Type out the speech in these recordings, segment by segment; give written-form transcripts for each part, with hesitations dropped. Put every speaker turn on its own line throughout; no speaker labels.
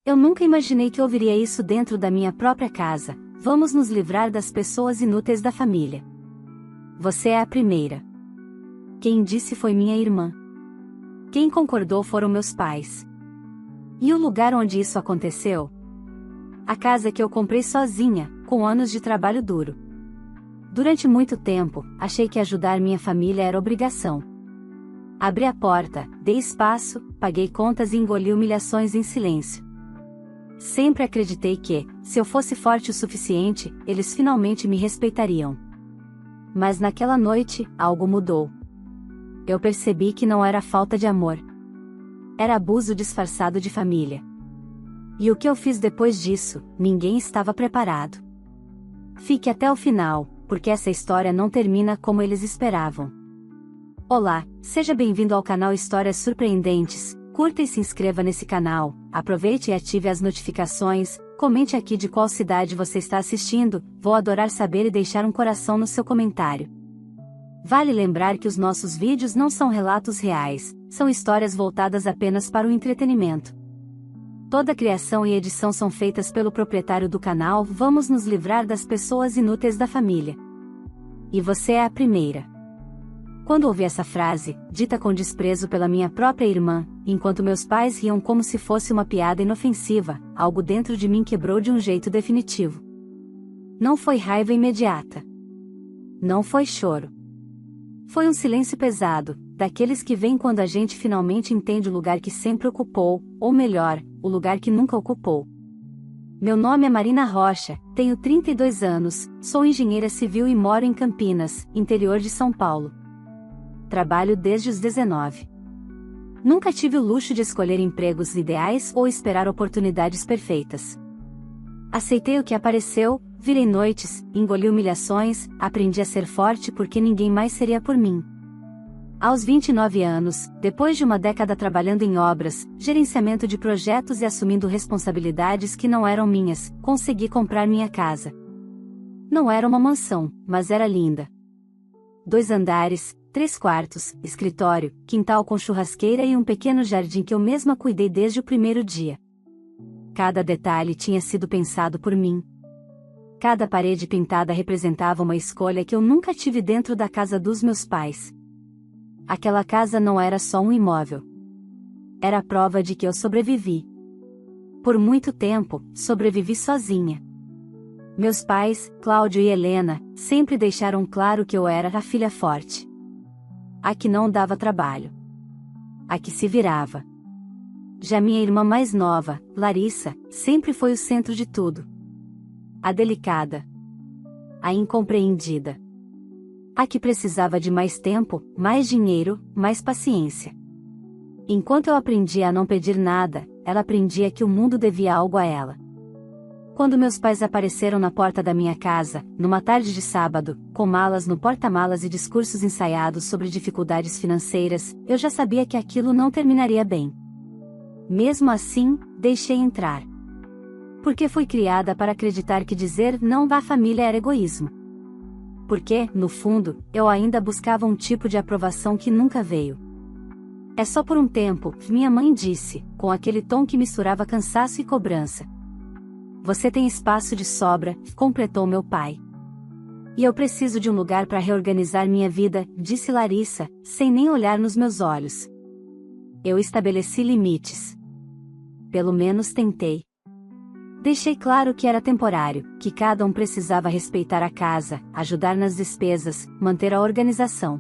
Eu nunca imaginei que ouviria isso dentro da minha própria casa. Vamos nos livrar das pessoas inúteis da família. Você é a primeira. Quem disse foi minha irmã. Quem concordou foram meus pais. E o lugar onde isso aconteceu? A casa que eu comprei sozinha, com anos de trabalho duro. Durante muito tempo, achei que ajudar minha família era obrigação. Abri a porta, dei espaço, paguei contas e engoli humilhações em silêncio. Sempre acreditei que, se eu fosse forte o suficiente, eles finalmente me respeitariam. Mas naquela noite, algo mudou. Eu percebi que não era falta de amor. Era abuso disfarçado de família. E o que eu fiz depois disso, ninguém estava preparado. Fique até o final, porque essa história não termina como eles esperavam. Olá, seja bem-vindo ao canal Histórias Surpreendentes. Curta e se inscreva nesse canal, aproveite e ative as notificações, comente aqui de qual cidade você está assistindo, vou adorar saber e deixar um coração no seu comentário. Vale lembrar que os nossos vídeos não são relatos reais, são histórias voltadas apenas para o entretenimento. Toda criação e edição são feitas pelo proprietário do canal. Vamos nos livrar das pessoas inúteis da família. E você é a primeira. Quando ouvi essa frase, dita com desprezo pela minha própria irmã, enquanto meus pais riam como se fosse uma piada inofensiva, algo dentro de mim quebrou de um jeito definitivo. Não foi raiva imediata. Não foi choro. Foi um silêncio pesado, daqueles que vêm quando a gente finalmente entende o lugar que sempre ocupou, ou melhor, o lugar que nunca ocupou. Meu nome é Marina Rocha, tenho 32 anos, sou engenheira civil e moro em Campinas, interior de São Paulo. Trabalho desde os 19. Nunca tive o luxo de escolher empregos ideais ou esperar oportunidades perfeitas. Aceitei o que apareceu, virei noites, engoli humilhações, aprendi a ser forte porque ninguém mais seria por mim. Aos 29 anos, depois de uma década trabalhando em obras, gerenciamento de projetos e assumindo responsabilidades que não eram minhas, consegui comprar minha casa. Não era uma mansão, mas era linda. 2 andares, 3 quartos, escritório, quintal com churrasqueira e um pequeno jardim que eu mesma cuidei desde o primeiro dia. Cada detalhe tinha sido pensado por mim. Cada parede pintada representava uma escolha que eu nunca tive dentro da casa dos meus pais. Aquela casa não era só um imóvel. Era a prova de que eu sobrevivi. Por muito tempo, sobrevivi sozinha. Meus pais, Cláudio e Helena, sempre deixaram claro que eu era a filha forte. A que não dava trabalho. A que se virava. Já minha irmã mais nova, Larissa, sempre foi o centro de tudo. A delicada. A incompreendida. A que precisava de mais tempo, mais dinheiro, mais paciência. Enquanto eu aprendia a não pedir nada, ela aprendia que o mundo devia algo a ela. Quando meus pais apareceram na porta da minha casa, numa tarde de sábado, com malas no porta-malas e discursos ensaiados sobre dificuldades financeiras, eu já sabia que aquilo não terminaria bem. Mesmo assim, deixei entrar. Porque fui criada para acreditar que dizer não à família era egoísmo. Porque, no fundo, eu ainda buscava um tipo de aprovação que nunca veio. É só por um tempo, minha mãe disse, com aquele tom que misturava cansaço e cobrança. Você tem espaço de sobra, completou meu pai. E eu preciso de um lugar para reorganizar minha vida, disse Larissa, sem nem olhar nos meus olhos. Eu estabeleci limites. Pelo menos tentei. Deixei claro que era temporário, que cada um precisava respeitar a casa, ajudar nas despesas, manter a organização.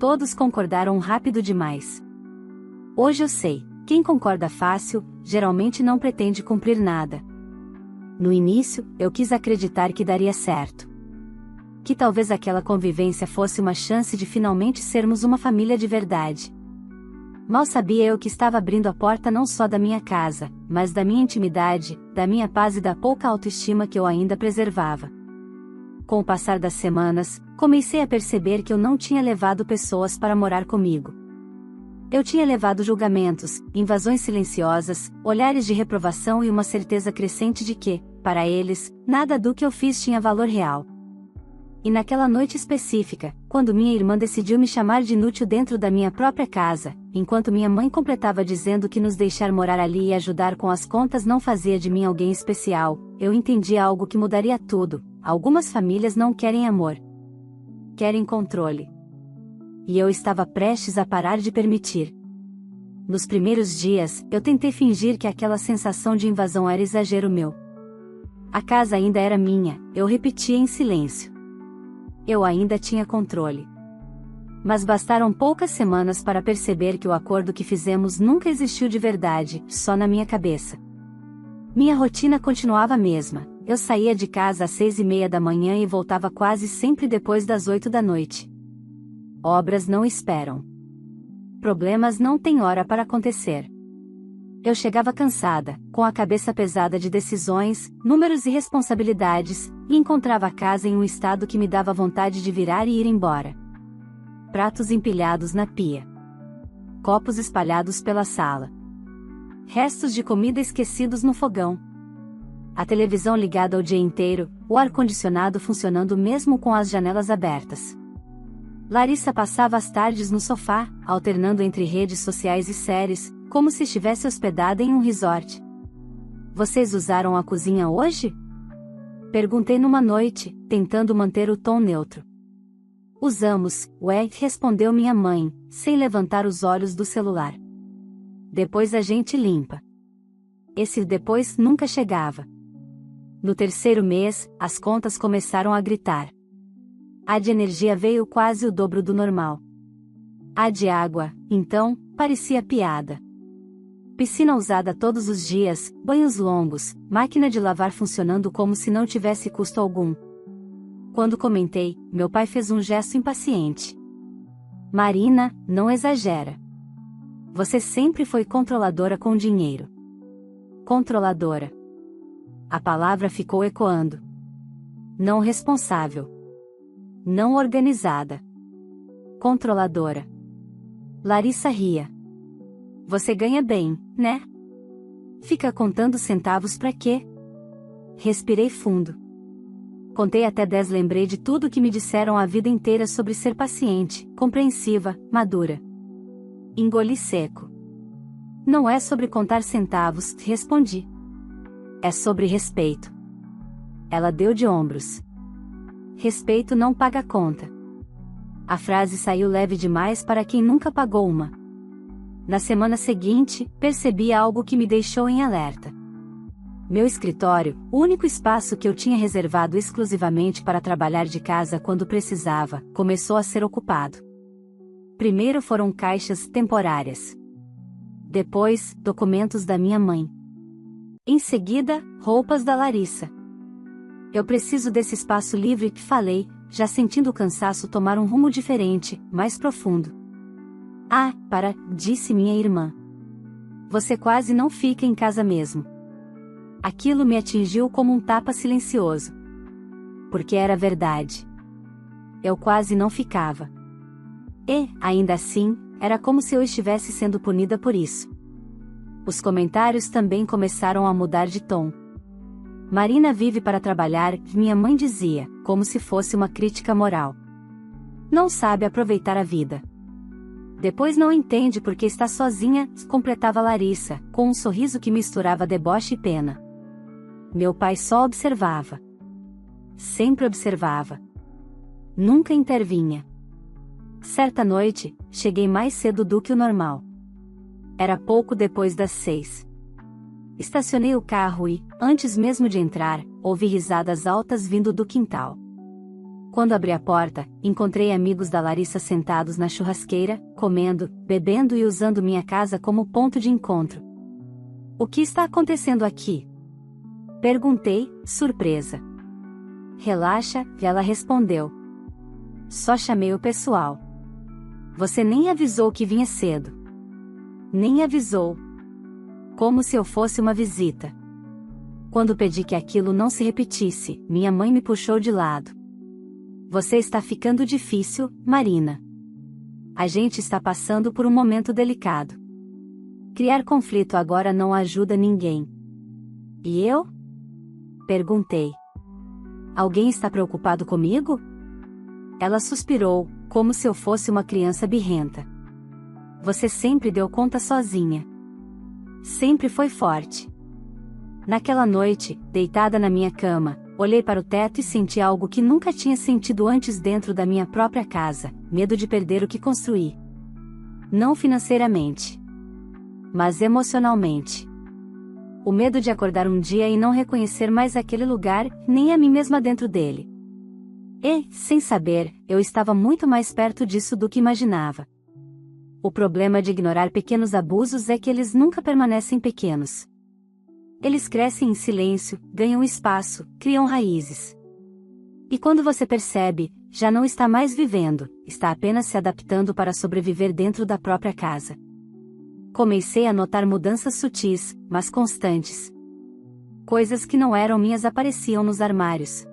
Todos concordaram rápido demais. Hoje eu sei, quem concorda fácil, geralmente não pretende cumprir nada. No início, eu quis acreditar que daria certo. Que talvez aquela convivência fosse uma chance de finalmente sermos uma família de verdade. Mal sabia eu que estava abrindo a porta não só da minha casa, mas da minha intimidade, da minha paz e da pouca autoestima que eu ainda preservava. Com o passar das semanas, comecei a perceber que eu não tinha levado pessoas para morar comigo. Eu tinha levado julgamentos, invasões silenciosas, olhares de reprovação e uma certeza crescente de que, para eles, nada do que eu fiz tinha valor real. E naquela noite específica, quando minha irmã decidiu me chamar de inútil dentro da minha própria casa, enquanto minha mãe completava dizendo que nos deixar morar ali e ajudar com as contas não fazia de mim alguém especial, eu entendi algo que mudaria tudo. Algumas famílias não querem amor. Querem controle. E eu estava prestes a parar de permitir. Nos primeiros dias, eu tentei fingir que aquela sensação de invasão era exagero meu. A casa ainda era minha, eu repetia em silêncio. Eu ainda tinha controle. Mas bastaram poucas semanas para perceber que o acordo que fizemos nunca existiu de verdade, só na minha cabeça. Minha rotina continuava a mesma, eu saía de casa às 6:30 da manhã e voltava quase sempre depois das 8 da noite. Obras não esperam. Problemas não têm hora para acontecer. Eu chegava cansada, com a cabeça pesada de decisões, números e responsabilidades, e encontrava a casa em um estado que me dava vontade de virar e ir embora. Pratos empilhados na pia. Copos espalhados pela sala. Restos de comida esquecidos no fogão. A televisão ligada o dia inteiro, o ar-condicionado funcionando mesmo com as janelas abertas. Larissa passava as tardes no sofá, alternando entre redes sociais e séries, como se estivesse hospedada em um resort. Vocês usaram a cozinha hoje? Perguntei numa noite, tentando manter o tom neutro. Usamos, ué, respondeu minha mãe, sem levantar os olhos do celular. Depois a gente limpa. Esse depois nunca chegava. No terceiro mês, as contas começaram a gritar. A de energia veio quase o dobro do normal. A de água, então, parecia piada. Piscina usada todos os dias, banhos longos, máquina de lavar funcionando como se não tivesse custo algum. Quando comentei, meu pai fez um gesto impaciente. Marina, não exagera. Você sempre foi controladora com dinheiro. Controladora. A palavra ficou ecoando. Não responsável. Não organizada. Controladora. Larissa ria. Você ganha bem, né? Fica contando centavos pra quê? Respirei fundo. Contei até 10, lembrei de tudo que me disseram a vida inteira sobre ser paciente, compreensiva, madura. Engoli seco. Não é sobre contar centavos, respondi. É sobre respeito. Ela deu de ombros. Respeito não paga conta. A frase saiu leve demais para quem nunca pagou uma. Na semana seguinte, percebi algo que me deixou em alerta. Meu escritório, o único espaço que eu tinha reservado exclusivamente para trabalhar de casa quando precisava, começou a ser ocupado. Primeiro foram caixas temporárias. Depois, documentos da minha mãe. Em seguida, roupas da Larissa. Eu preciso desse espaço livre, falei, já sentindo o cansaço tomar um rumo diferente, mais profundo. Ah, disse minha irmã. Você quase não fica em casa mesmo. Aquilo me atingiu como um tapa silencioso. Porque era verdade. Eu quase não ficava. E, ainda assim, era como se eu estivesse sendo punida por isso. Os comentários também começaram a mudar de tom. Marina vive para trabalhar, minha mãe dizia, como se fosse uma crítica moral. Não sabe aproveitar a vida. Depois não entende porque está sozinha, completava Larissa, com um sorriso que misturava deboche e pena. Meu pai só observava. Sempre observava. Nunca intervinha. Certa noite, cheguei mais cedo do que o normal. Era pouco depois das 6. Estacionei o carro e, antes mesmo de entrar, ouvi risadas altas vindo do quintal. Quando abri a porta, encontrei amigos da Larissa sentados na churrasqueira, comendo, bebendo e usando minha casa como ponto de encontro. O que está acontecendo aqui? Perguntei, surpresa. Relaxa, ela respondeu. Só chamei o pessoal. Você nem avisou que vinha cedo. Nem avisou. Como se eu fosse uma visita. Quando pedi que aquilo não se repetisse, minha mãe me puxou de lado. Você está ficando difícil, Marina. A gente está passando por um momento delicado. Criar conflito agora não ajuda ninguém. E eu? Perguntei. Alguém está preocupado comigo? Ela suspirou, como se eu fosse uma criança birrenta. Você sempre deu conta sozinha. Sempre foi forte. Naquela noite, deitada na minha cama, olhei para o teto e senti algo que nunca tinha sentido antes dentro da minha própria casa: medo de perder o que construí. Não financeiramente, mas emocionalmente. O medo de acordar um dia e não reconhecer mais aquele lugar, nem a mim mesma dentro dele. E, sem saber, eu estava muito mais perto disso do que imaginava. O problema de ignorar pequenos abusos é que eles nunca permanecem pequenos. Eles crescem em silêncio, ganham espaço, criam raízes. E quando você percebe, já não está mais vivendo, está apenas se adaptando para sobreviver dentro da própria casa. Comecei a notar mudanças sutis, mas constantes. Coisas que não eram minhas apareciam nos armários.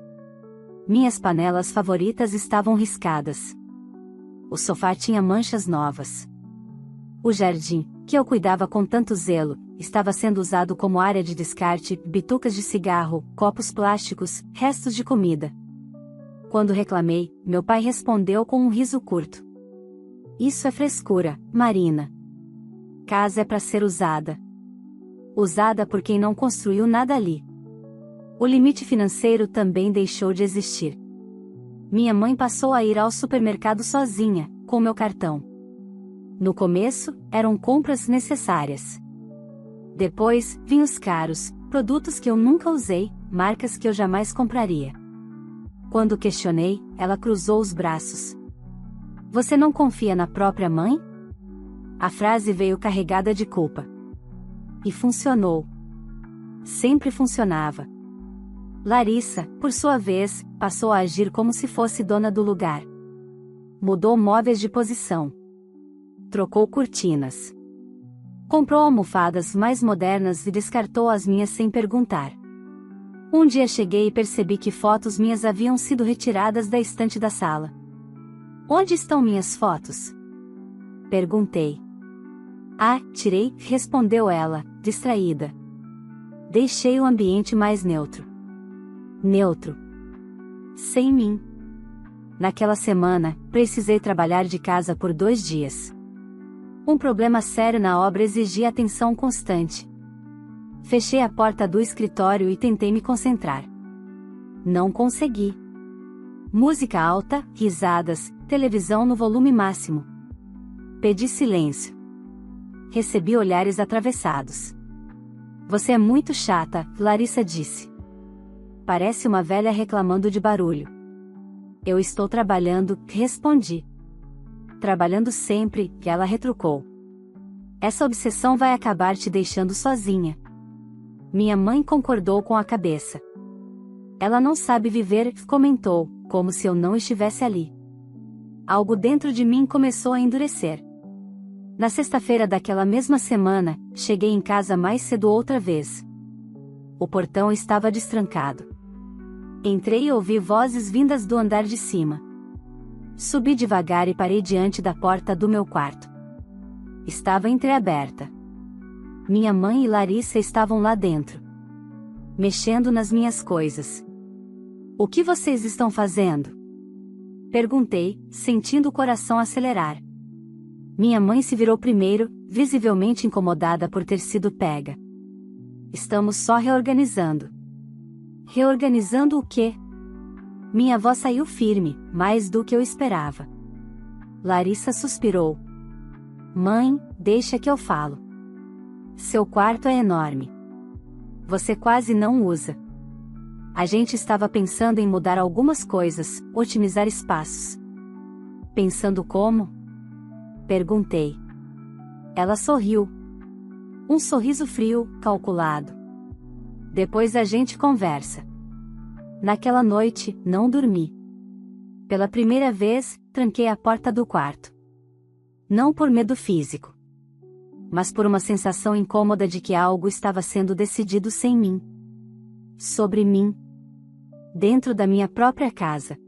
Minhas panelas favoritas estavam riscadas. O sofá tinha manchas novas. O jardim, que eu cuidava com tanto zelo, estava sendo usado como área de descarte, bitucas de cigarro, copos plásticos, restos de comida. Quando reclamei, meu pai respondeu com um riso curto. Isso é frescura, Marina. Casa é para ser usada. Usada por quem não construiu nada ali. O limite financeiro também deixou de existir. Minha mãe passou a ir ao supermercado sozinha, com meu cartão. No começo, eram compras necessárias. Depois, vinhos caros, produtos que eu nunca usei, marcas que eu jamais compraria. Quando questionei, ela cruzou os braços. Você não confia na própria mãe? A frase veio carregada de culpa. E funcionou. Sempre funcionava. Larissa, por sua vez, passou a agir como se fosse dona do lugar. Mudou móveis de posição. Trocou cortinas. Comprou almofadas mais modernas e descartou as minhas sem perguntar. Um dia cheguei e percebi que fotos minhas haviam sido retiradas da estante da sala. Onde estão minhas fotos? Perguntei. Ah, tirei, respondeu ela, distraída. Deixei o ambiente mais neutro. Neutro. Sem mim. Naquela semana, precisei trabalhar de casa por 2 dias. Um problema sério na obra exigia atenção constante. Fechei a porta do escritório e tentei me concentrar. Não consegui. Música alta, risadas, televisão no volume máximo. Pedi silêncio. Recebi olhares atravessados. Você é muito chata, Larissa disse. Parece uma velha reclamando de barulho. Eu estou trabalhando, respondi. Trabalhando sempre, ela retrucou. Essa obsessão vai acabar te deixando sozinha. Minha mãe concordou com a cabeça. Ela não sabe viver, comentou, como se eu não estivesse ali. Algo dentro de mim começou a endurecer. Na sexta-feira daquela mesma semana, cheguei em casa mais cedo outra vez. O portão estava destrancado. Entrei e ouvi vozes vindas do andar de cima. Subi devagar e parei diante da porta do meu quarto. Estava entreaberta. Minha mãe e Larissa estavam lá dentro, mexendo nas minhas coisas. O que vocês estão fazendo? Perguntei, sentindo o coração acelerar. Minha mãe se virou primeiro, visivelmente incomodada por ter sido pega. Estamos só reorganizando. Reorganizando o quê? Minha voz saiu firme, mais do que eu esperava. Larissa suspirou. Mãe, deixa que eu falo. Seu quarto é enorme. Você quase não usa. A gente estava pensando em mudar algumas coisas, otimizar espaços. Pensando como? Perguntei. Ela sorriu. Um sorriso frio, calculado. Depois a gente conversa. Naquela noite, não dormi. Pela primeira vez, tranquei a porta do quarto. Não por medo físico, mas por uma sensação incômoda de que algo estava sendo decidido sem mim. Sobre mim. Dentro da minha própria casa.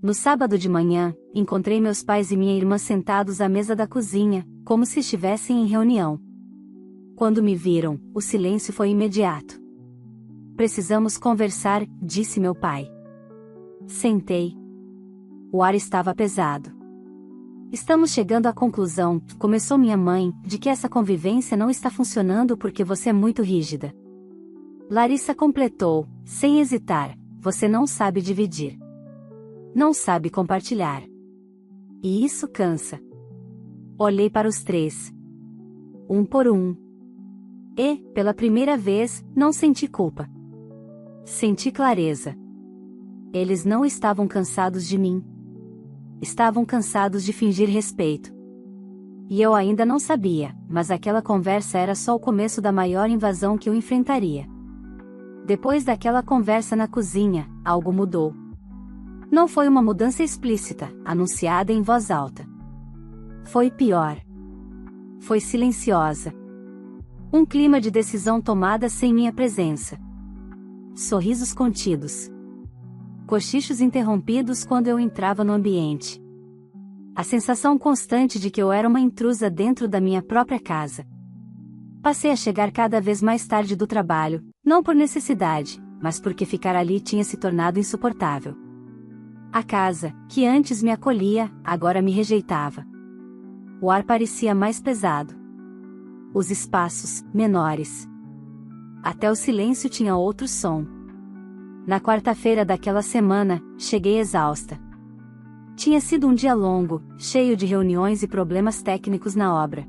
No sábado de manhã, encontrei meus pais e minha irmã sentados à mesa da cozinha, como se estivessem em reunião. Quando me viram, o silêncio foi imediato. Precisamos conversar, disse meu pai. Sentei. O ar estava pesado. Estamos chegando à conclusão, começou minha mãe, de que essa convivência não está funcionando porque você é muito rígida. Larissa completou, sem hesitar, você não sabe dividir. Não sabe compartilhar. E isso cansa. Olhei para os três. Um por um. E, pela primeira vez, não senti culpa. Senti clareza. Eles não estavam cansados de mim. Estavam cansados de fingir respeito. E eu ainda não sabia, mas aquela conversa era só o começo da maior invasão que eu enfrentaria. Depois daquela conversa na cozinha, algo mudou. Não foi uma mudança explícita, anunciada em voz alta. Foi pior. Foi silenciosa. Um clima de decisão tomada sem minha presença. Sorrisos contidos. Cochichos interrompidos quando eu entrava no ambiente. A sensação constante de que eu era uma intrusa dentro da minha própria casa. Passei a chegar cada vez mais tarde do trabalho, não por necessidade, mas porque ficar ali tinha se tornado insuportável. A casa, que antes me acolhia, agora me rejeitava. O ar parecia mais pesado. Os espaços, menores. Até o silêncio tinha outro som. Na quarta-feira daquela semana, cheguei exausta. Tinha sido um dia longo, cheio de reuniões e problemas técnicos na obra.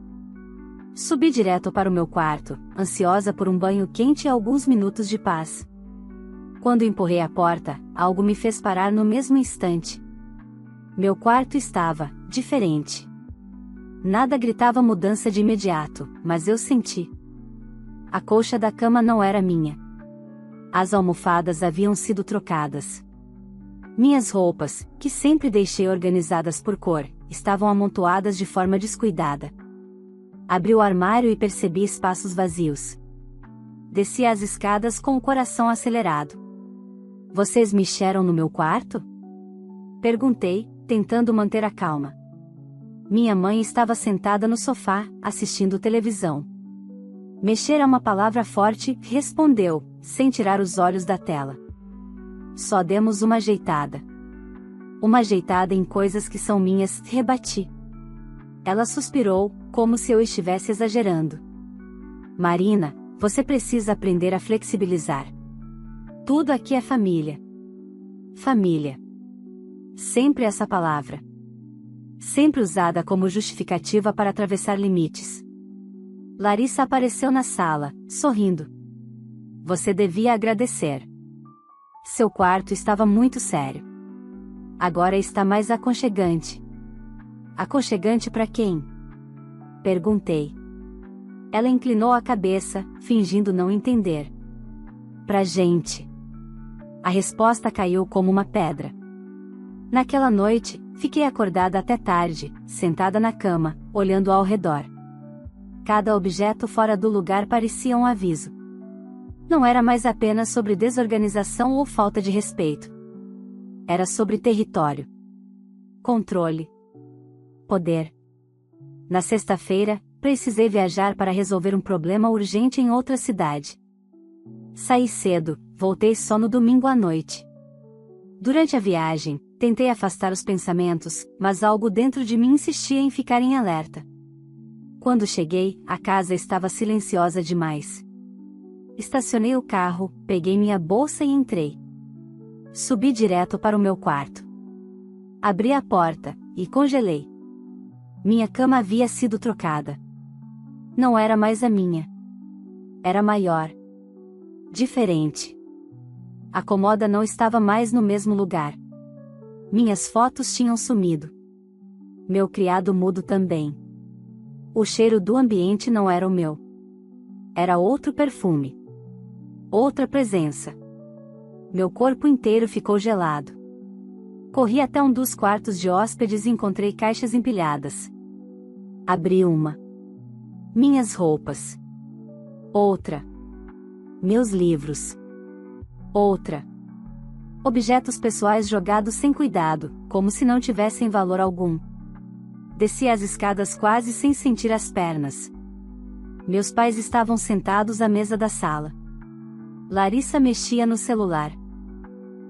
Subi direto para o meu quarto, ansiosa por um banho quente e alguns minutos de paz. Quando empurrei a porta, algo me fez parar no mesmo instante. Meu quarto estava diferente. Nada gritava mudança de imediato, mas eu senti. A colcha da cama não era minha. As almofadas haviam sido trocadas. Minhas roupas, que sempre deixei organizadas por cor, estavam amontoadas de forma descuidada. Abri o armário e percebi espaços vazios. Desci as escadas com o coração acelerado. Vocês mexeram no meu quarto? Perguntei, tentando manter a calma. Minha mãe estava sentada no sofá, assistindo televisão. Mexer é uma palavra forte, respondeu, sem tirar os olhos da tela. Só demos uma ajeitada. Uma ajeitada em coisas que são minhas, rebati. Ela suspirou, como se eu estivesse exagerando. Marina, você precisa aprender a flexibilizar. Tudo aqui é família. Família. Sempre essa palavra. Sempre usada como justificativa para atravessar limites. Larissa apareceu na sala, sorrindo. Você devia agradecer. Seu quarto estava muito sério. Agora está mais aconchegante. Aconchegante para quem? Perguntei. Ela inclinou a cabeça, fingindo não entender. Pra gente. A resposta caiu como uma pedra. Naquela noite, fiquei acordada até tarde, sentada na cama, olhando ao redor. Cada objeto fora do lugar parecia um aviso. Não era mais apenas sobre desorganização ou falta de respeito. Era sobre território. Controle. Poder. Na sexta-feira, precisei viajar para resolver um problema urgente em outra cidade. Saí cedo, voltei só no domingo à noite. Durante a viagem, tentei afastar os pensamentos, mas algo dentro de mim insistia em ficar em alerta. Quando cheguei, a casa estava silenciosa demais. Estacionei o carro, peguei minha bolsa e entrei. Subi direto para o meu quarto. Abri a porta, e congelei. Minha cama havia sido trocada. Não era mais a minha. Era maior. Diferente. A comoda não estava mais no mesmo lugar. Minhas fotos tinham sumido. Meu criado mudo também. O cheiro do ambiente não era o meu. Era outro perfume. Outra presença. Meu corpo inteiro ficou gelado. Corri até um dos quartos de hóspedes e encontrei caixas empilhadas. Abri uma. Minhas roupas. Outra. Meus livros. Outra. Objetos pessoais jogados sem cuidado, como se não tivessem valor algum. Desci as escadas quase sem sentir as pernas. Meus pais estavam sentados à mesa da sala. Larissa mexia no celular.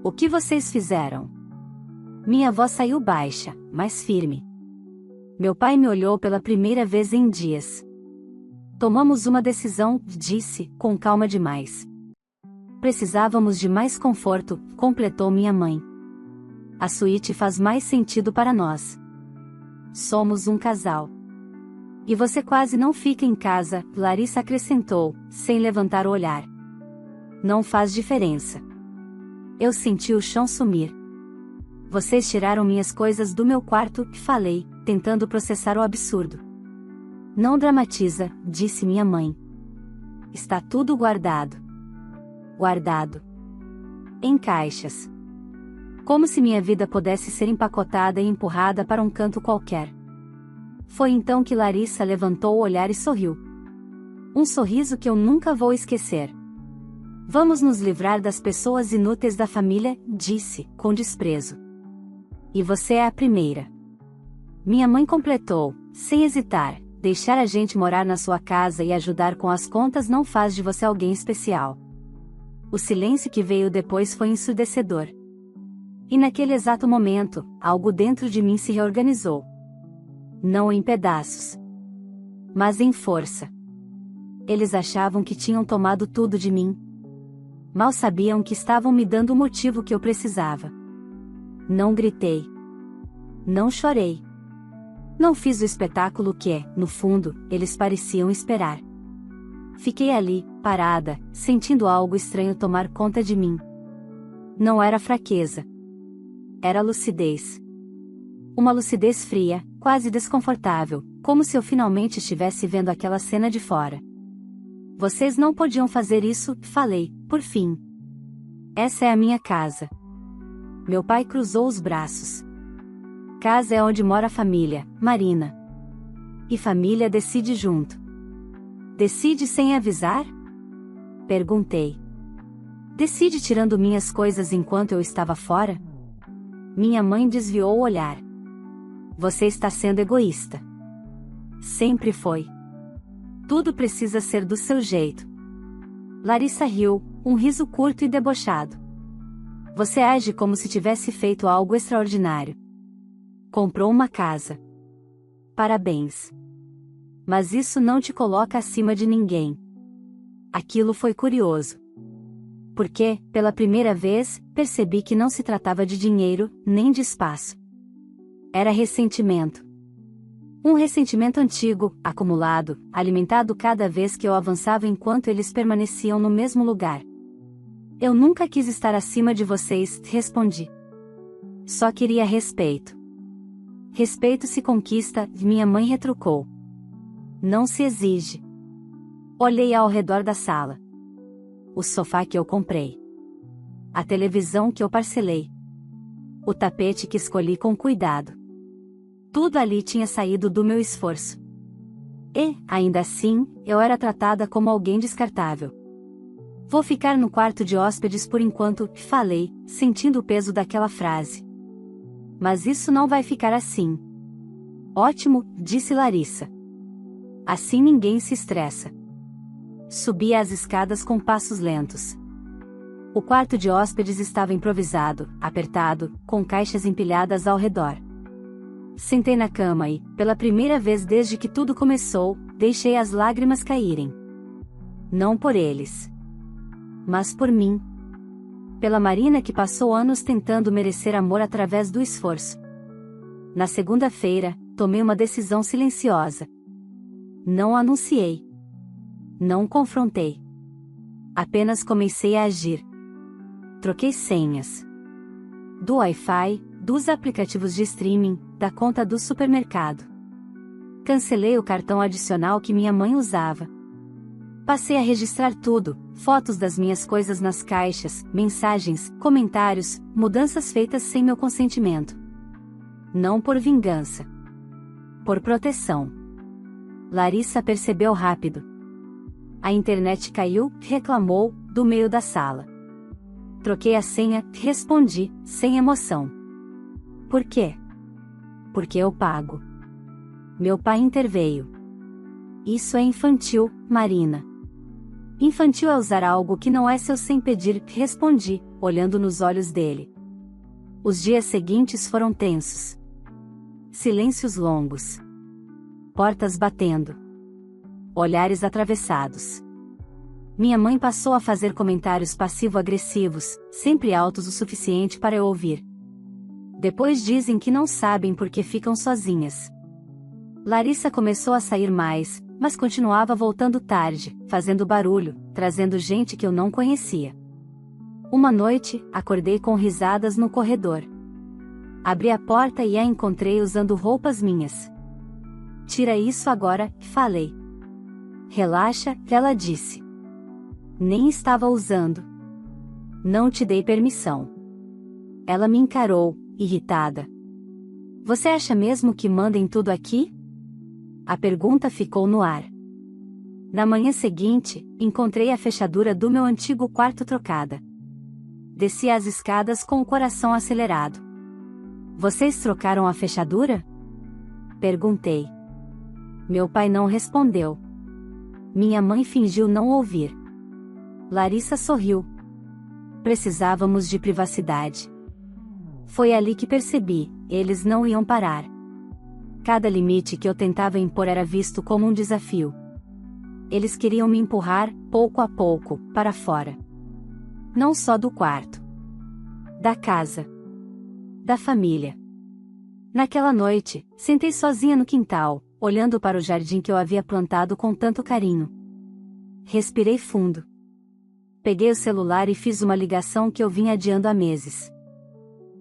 O que vocês fizeram? Minha voz saiu baixa, mas firme. Meu pai me olhou pela primeira vez em dias. Tomamos uma decisão, disse, com calma demais. Precisávamos de mais conforto, completou minha mãe. A suíte faz mais sentido para nós. Somos um casal. E você quase não fica em casa, Larissa acrescentou, sem levantar o olhar. Não faz diferença. Eu senti o chão sumir. Vocês tiraram minhas coisas do meu quarto, falei, tentando processar o absurdo. Não dramatiza, disse minha mãe. Está tudo guardado. Guardado. Em caixas. Como se minha vida pudesse ser empacotada e empurrada para um canto qualquer. Foi então que Larissa levantou o olhar e sorriu. Um sorriso que eu nunca vou esquecer. Vamos nos livrar das pessoas inúteis da família, disse, com desprezo. E você é a primeira. Minha mãe completou, sem hesitar, deixar a gente morar na sua casa e ajudar com as contas não faz de você alguém especial. O silêncio que veio depois foi ensurdecedor. E naquele exato momento, algo dentro de mim se reorganizou. Não em pedaços, mas em força. Eles achavam que tinham tomado tudo de mim. Mal sabiam que estavam me dando o motivo que eu precisava. Não gritei. Não chorei. Não fiz o espetáculo que, no fundo, eles pareciam esperar. Fiquei ali, parada, sentindo algo estranho tomar conta de mim. Não era fraqueza. Era lucidez. Uma lucidez fria, quase desconfortável, como se eu finalmente estivesse vendo aquela cena de fora. Vocês não podiam fazer isso, falei, por fim. Essa é a minha casa. Meu pai cruzou os braços. Casa é onde mora a família, Marina. E família decide junto. Decide sem avisar? Perguntei. Decide tirando minhas coisas enquanto eu estava fora? Minha mãe desviou o olhar. Você está sendo egoísta. Sempre foi. Tudo precisa ser do seu jeito. Larissa riu, um riso curto e debochado. Você age como se tivesse feito algo extraordinário. Comprou uma casa. Parabéns. Mas isso não te coloca acima de ninguém. Aquilo foi curioso. Porque, pela primeira vez, percebi que não se tratava de dinheiro, nem de espaço. Era ressentimento. Um ressentimento antigo, acumulado, alimentado cada vez que eu avançava enquanto eles permaneciam no mesmo lugar. Eu nunca quis estar acima de vocês, respondi. Só queria respeito. Respeito se conquista, minha mãe retrucou. Não se exige. Olhei ao redor da sala. O sofá que eu comprei. A televisão que eu parcelei. O tapete que escolhi com cuidado. Tudo ali tinha saído do meu esforço. E, ainda assim, eu era tratada como alguém descartável. Vou ficar no quarto de hóspedes por enquanto, falei, sentindo o peso daquela frase. Mas isso não vai ficar assim. Ótimo, disse Larissa. Assim ninguém se estressa. Subia as escadas com passos lentos. O quarto de hóspedes estava improvisado, apertado, com caixas empilhadas ao redor. Sentei na cama e, pela primeira vez desde que tudo começou, deixei as lágrimas caírem. Não por eles. Mas por mim. Pela Marina que passou anos tentando merecer amor através do esforço. Na segunda-feira, tomei uma decisão silenciosa. Não anunciei. Não confrontei. Apenas comecei a agir. Troquei senhas. Do Wi-Fi, dos aplicativos de streaming, da conta do supermercado. Cancelei o cartão adicional que minha mãe usava. Passei a registrar tudo, fotos das minhas coisas nas caixas, mensagens, comentários, mudanças feitas sem meu consentimento. Não por vingança. Por proteção. Larissa percebeu rápido. A internet caiu, reclamou, do meio da sala. Troquei a senha, respondi, sem emoção. Por quê? Porque eu pago. Meu pai interveio. Isso é infantil, Marina. Infantil é usar algo que não é seu sem pedir, respondi, olhando nos olhos dele. Os dias seguintes foram tensos. Silêncios longos. portas batendo, olhares atravessados. Minha mãe passou a fazer comentários passivo-agressivos, sempre altos o suficiente para eu ouvir. Depois dizem que não sabem porque ficam sozinhas. Larissa começou a sair mais, mas continuava voltando tarde, fazendo barulho, trazendo gente que eu não conhecia. Uma noite, acordei com risadas no corredor. Abri a porta e a encontrei usando roupas minhas. Tira isso agora, falei. Relaxa, ela disse. Nem estava usando. Não te dei permissão. Ela me encarou, irritada. Você acha mesmo que manda em tudo aqui? A pergunta ficou no ar. Na manhã seguinte, encontrei a fechadura do meu antigo quarto trocada. Desci as escadas com o coração acelerado. Vocês trocaram a fechadura? Perguntei. Meu pai não respondeu. Minha mãe fingiu não ouvir. Larissa sorriu. Precisávamos de privacidade. Foi ali que percebi, eles não iam parar. Cada limite que eu tentava impor era visto como um desafio. Eles queriam me empurrar, pouco a pouco, para fora. Não só do quarto. Da casa. Da família. Naquela noite, sentei sozinha no quintal, olhando para o jardim que eu havia plantado com tanto carinho. Respirei fundo. Peguei o celular e fiz uma ligação que eu vinha adiando há meses.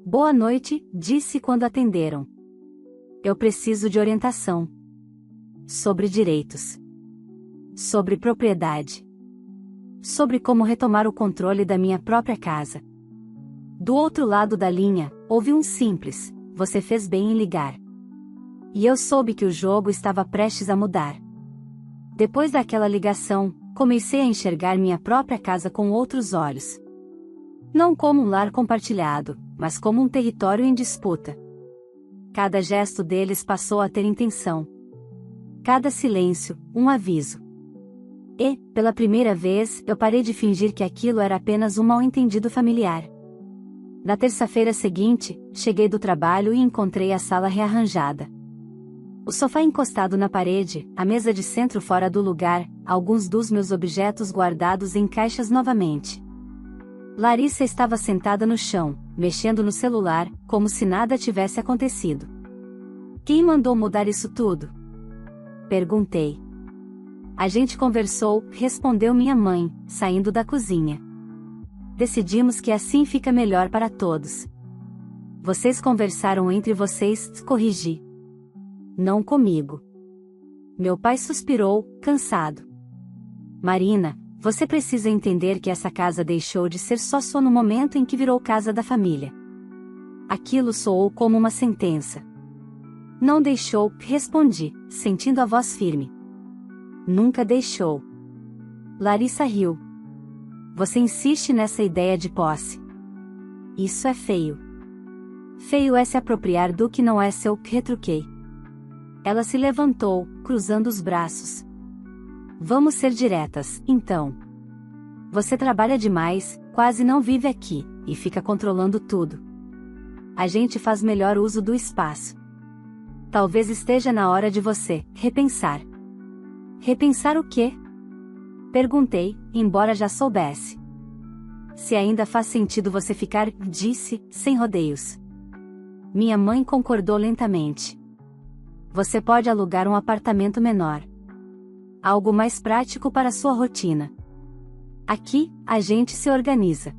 Boa noite, disse quando atenderam. Eu preciso de orientação. Sobre direitos. Sobre propriedade. Sobre como retomar o controle da minha própria casa. Do outro lado da linha, houve um simples: você fez bem em ligar. E eu soube que o jogo estava prestes a mudar. Depois daquela ligação, comecei a enxergar minha própria casa com outros olhos. Não como um lar compartilhado, mas como um território em disputa. Cada gesto deles passou a ter intenção. Cada silêncio, um aviso. E, pela primeira vez, eu parei de fingir que aquilo era apenas um mal-entendido familiar. Na terça-feira seguinte, cheguei do trabalho e encontrei a sala rearranjada. O sofá encostado na parede, a mesa de centro fora do lugar, alguns dos meus objetos guardados em caixas novamente. Larissa estava sentada no chão, mexendo no celular, como se nada tivesse acontecido. Quem mandou mudar isso tudo? Perguntei. A gente conversou, respondeu minha mãe, saindo da cozinha. Decidimos que assim fica melhor para todos. Vocês conversaram entre vocês, corrigi. Não comigo. Meu pai suspirou, cansado. Marina, você precisa entender que essa casa deixou de ser só sua no momento em que virou casa da família. Aquilo soou como uma sentença. Não deixou, respondi, sentindo a voz firme. Nunca deixou. Larissa riu. Você insiste nessa ideia de posse. Isso é feio. Feio é se apropriar do que não é seu, retruquei. Ela se levantou, cruzando os braços. Vamos ser diretas, então. Você trabalha demais, quase não vive aqui, e fica controlando tudo. A gente faz melhor uso do espaço. Talvez esteja na hora de você repensar. Repensar o quê? Perguntei, embora já soubesse. Se ainda faz sentido você ficar, disse, sem rodeios. Minha mãe concordou lentamente. Você pode alugar um apartamento menor. Algo mais prático para sua rotina. Aqui, a gente se organiza.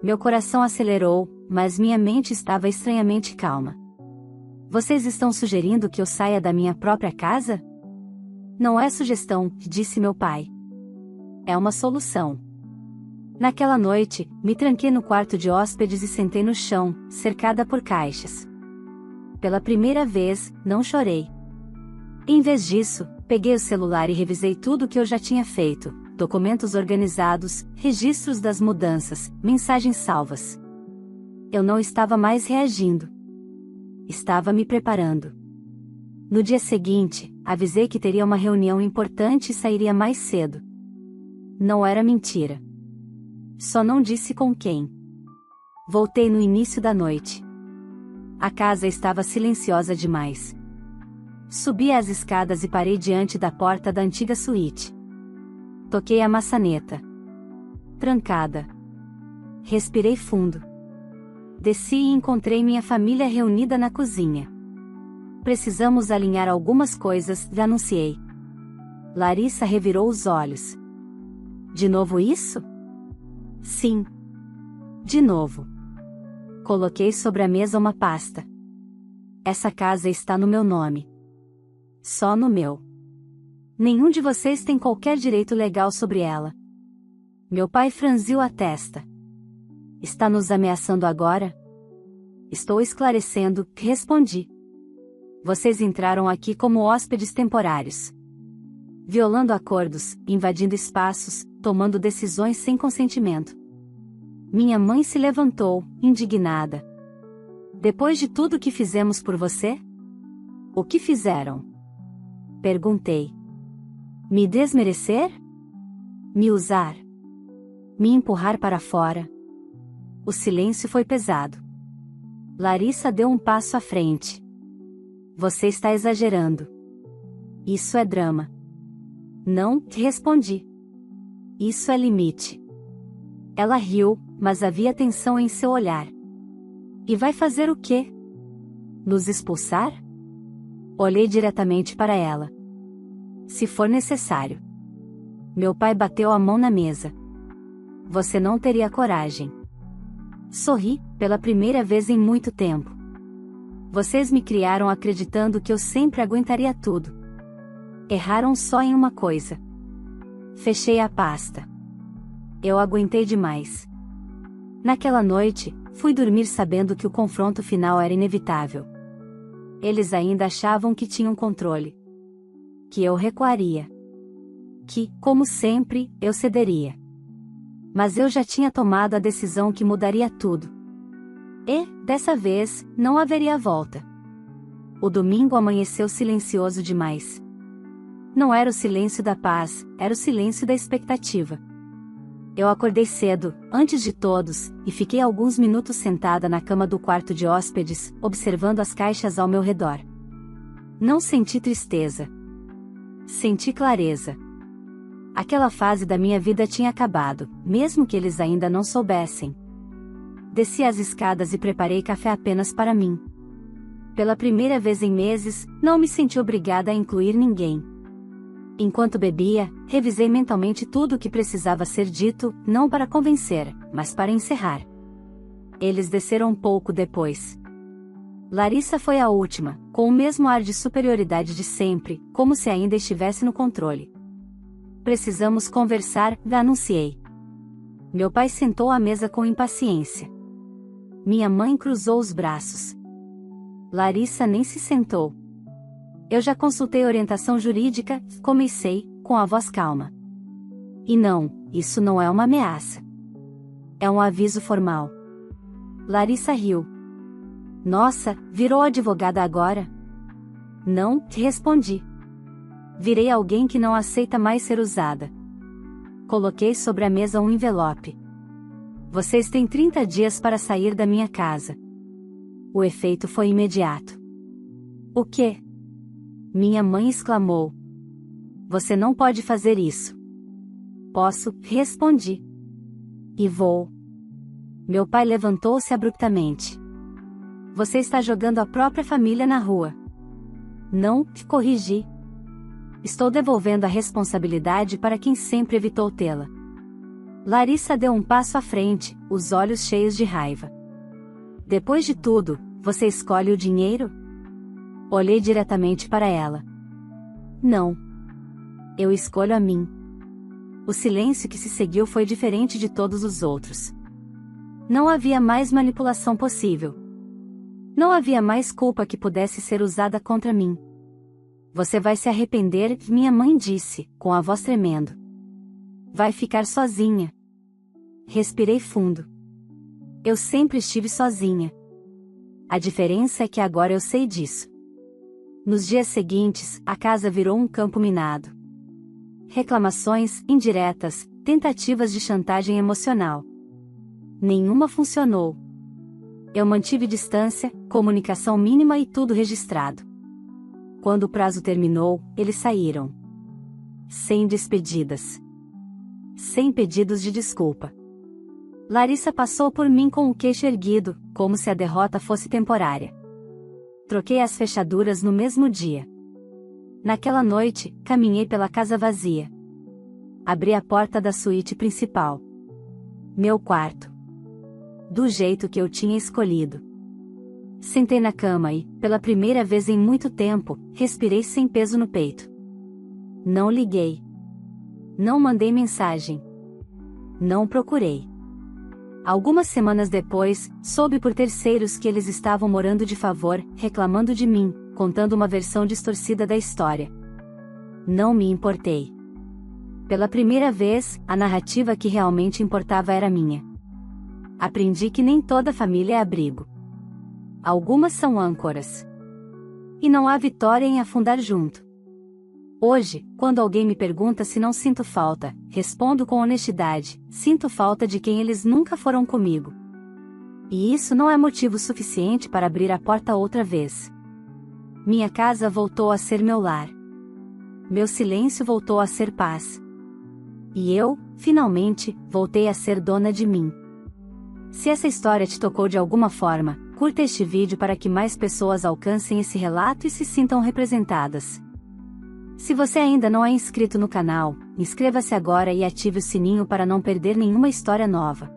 Meu coração acelerou, mas minha mente estava estranhamente calma. Vocês estão sugerindo que eu saia da minha própria casa? Não é sugestão, disse meu pai. É uma solução. Naquela noite, me tranquei no quarto de hóspedes e sentei no chão, cercada por caixas. Pela primeira vez, não chorei. Em vez disso, peguei o celular e revisei tudo o que eu já tinha feito, documentos organizados, registros das mudanças, mensagens salvas. Eu não estava mais reagindo. Estava me preparando. No dia seguinte, avisei que teria uma reunião importante e sairia mais cedo. Não era mentira. Só não disse com quem. Voltei no início da noite. A casa estava silenciosa demais. Subi as escadas e parei diante da porta da antiga suíte. Toquei a maçaneta. Trancada. Respirei fundo. Desci e encontrei minha família reunida na cozinha. Precisamos alinhar algumas coisas, anunciei. Larissa revirou os olhos. De novo isso? Sim. De novo. Coloquei sobre a mesa uma pasta. Essa casa está no meu nome. Só no meu. Nenhum de vocês tem qualquer direito legal sobre ela. Meu pai franziu a testa. Está nos ameaçando agora? Estou esclarecendo, respondi. Vocês entraram aqui como hóspedes temporários. Violando acordos, invadindo espaços, tomando decisões sem consentimento. Minha mãe se levantou, indignada. Depois de tudo que fizemos por você? O que fizeram? Perguntei. Me desmerecer? Me usar? Me empurrar para fora? O silêncio foi pesado. Larissa deu um passo à frente. Você está exagerando. Isso é drama. Não, respondi. Isso é limite. Ela riu, mas havia tensão em seu olhar. E vai fazer o quê? Nos expulsar? Olhei diretamente para ela. Se for necessário. Meu pai bateu a mão na mesa. Você não teria coragem. Sorri, pela primeira vez em muito tempo. Vocês me criaram acreditando que eu sempre aguentaria tudo. Erraram só em uma coisa. Fechei a pasta. Eu aguentei demais. Naquela noite, fui dormir sabendo que o confronto final era inevitável. Eles ainda achavam que tinham controle. Que eu recuaria. Que, como sempre, eu cederia. Mas eu já tinha tomado a decisão que mudaria tudo. E, dessa vez, não haveria volta. O domingo amanheceu silencioso demais. Não era o silêncio da paz, era o silêncio da expectativa. Eu acordei cedo, antes de todos, e fiquei alguns minutos sentada na cama do quarto de hóspedes, observando as caixas ao meu redor. Não senti tristeza. Senti clareza. Aquela fase da minha vida tinha acabado, mesmo que eles ainda não soubessem. Desci as escadas e preparei café apenas para mim. Pela primeira vez em meses, não me senti obrigada a incluir ninguém. Enquanto bebia, revisei mentalmente tudo o que precisava ser dito, não para convencer, mas para encerrar. Eles desceram um pouco depois. Larissa foi a última, com o mesmo ar de superioridade de sempre, como se ainda estivesse no controle. Precisamos conversar, anunciei. Meu pai sentou à mesa com impaciência. Minha mãe cruzou os braços. Larissa nem se sentou. Eu já consultei orientação jurídica, comecei, com a voz calma. E não, isso não é uma ameaça. É um aviso formal. Larissa riu. Nossa, virou advogada agora? Não, respondi. Virei alguém que não aceita mais ser usada. Coloquei sobre a mesa um envelope. Vocês têm 30 dias para sair da minha casa. O efeito foi imediato. O quê? Minha mãe exclamou. Você não pode fazer isso. Posso, respondi. E vou. Meu pai levantou-se abruptamente. Você está jogando a própria família na rua. Não, corrigi. Estou devolvendo a responsabilidade para quem sempre evitou tê-la. Larissa deu um passo à frente, os olhos cheios de raiva. Depois de tudo, você escolhe o dinheiro? Olhei diretamente para ela. Não. Eu escolho a mim. O silêncio que se seguiu foi diferente de todos os outros. Não havia mais manipulação possível. Não havia mais culpa que pudesse ser usada contra mim. Você vai se arrepender, minha mãe disse, com a voz tremendo. Vai ficar sozinha. Respirei fundo. Eu sempre estive sozinha. A diferença é que agora eu sei disso. Nos dias seguintes, a casa virou um campo minado. Reclamações, indiretas, tentativas de chantagem emocional. Nenhuma funcionou. Eu mantive distância, comunicação mínima e tudo registrado. quando o prazo terminou, eles saíram. Sem despedidas. Sem pedidos de desculpa. Larissa passou por mim com o queixo erguido, como se a derrota fosse temporária. Troquei as fechaduras no mesmo dia. Naquela noite, caminhei pela casa vazia. Abri a porta da suíte principal. Meu quarto. Do jeito que eu tinha escolhido. Sentei na cama e, pela primeira vez em muito tempo, respirei sem peso no peito. Não liguei. Não mandei mensagem. Não procurei. Algumas semanas depois, soube por terceiros que eles estavam morando de favor, reclamando de mim, contando uma versão distorcida da história. Não me importei. Pela primeira vez, a narrativa que realmente importava era minha. Aprendi que nem toda família é abrigo. Algumas são âncoras. E não há vitória em afundar junto. Hoje, quando alguém me pergunta se não sinto falta, respondo com honestidade: sinto falta de quem eles nunca foram comigo. E isso não é motivo suficiente para abrir a porta outra vez. Minha casa voltou a ser meu lar. Meu silêncio voltou a ser paz. E eu, finalmente, voltei a ser dona de mim. Se essa história te tocou de alguma forma, curta este vídeo para que mais pessoas alcancem esse relato e se sintam representadas. Se você ainda não é inscrito no canal, inscreva-se agora e ative o sininho para não perder nenhuma história nova.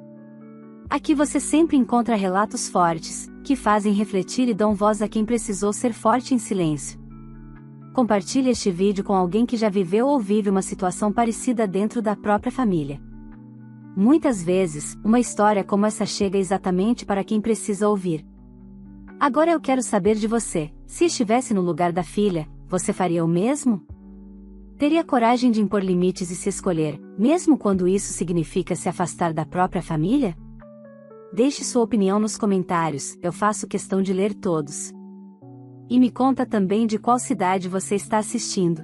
Aqui você sempre encontra relatos fortes, que fazem refletir e dão voz a quem precisou ser forte em silêncio. Compartilhe este vídeo com alguém que já viveu ou vive uma situação parecida dentro da própria família. Muitas vezes, uma história como essa chega exatamente para quem precisa ouvir. Agora eu quero saber de você: se estivesse no lugar da filha, você faria o mesmo? Teria coragem de impor limites e se escolher, mesmo quando isso significa se afastar da própria família? Deixe sua opinião nos comentários, eu faço questão de ler todos. E me conta também de qual cidade você está assistindo.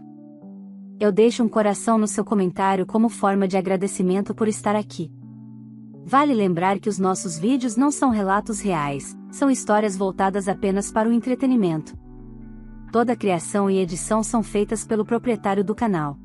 Eu deixo um coração no seu comentário como forma de agradecimento por estar aqui. Vale lembrar que os nossos vídeos não são relatos reais, são histórias voltadas apenas para o entretenimento. Toda a criação e edição são feitas pelo proprietário do canal.